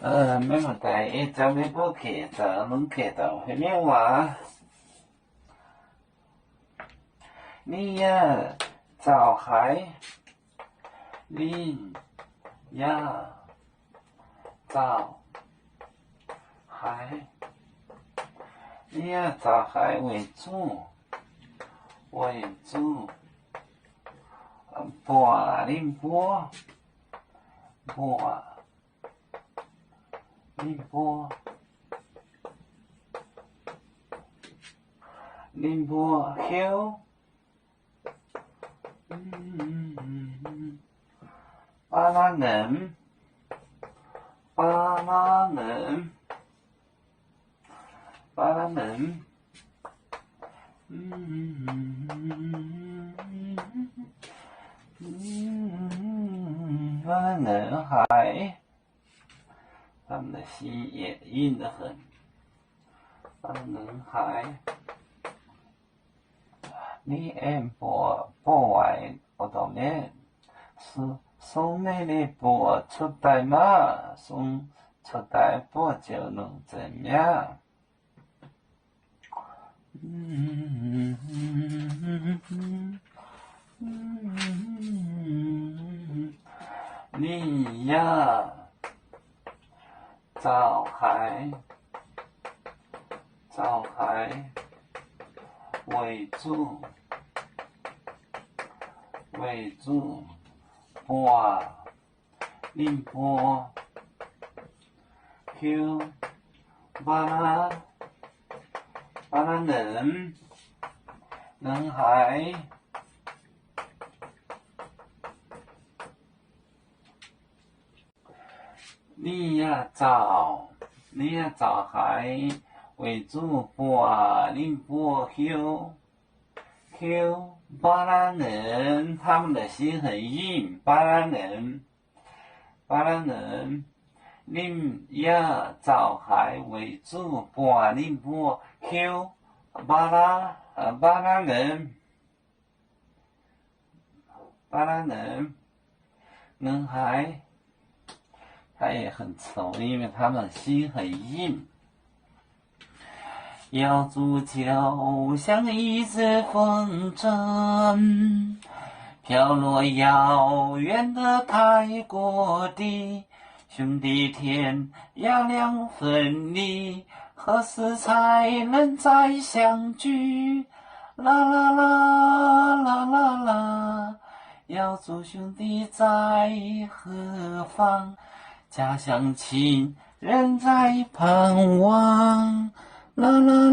没问题，咱们不客气，能客到下面话。你呀，早海，你呀，早海，你呀，早海为主，波林波，林波休。巴拉人，海，他们的心也硬得很。巴拉人海，你波外我到面是。送你的波出代码，送出代波就能怎样？你呀，早海为主。波林波休巴拉人海，你呀早海为主，波林波休巴拉人，他们的心很硬。巴拉人，你呀早海为主，波林波休巴拉人，人海，他也很丑，因为他们心很硬。要足球像一阵风筝，飘落遥远的泰国地，兄弟天涯两分离，何时才能再相聚？啦啦啦啦啦啦，要祝兄弟在何方？家乡亲人在盼望。啦啦啦。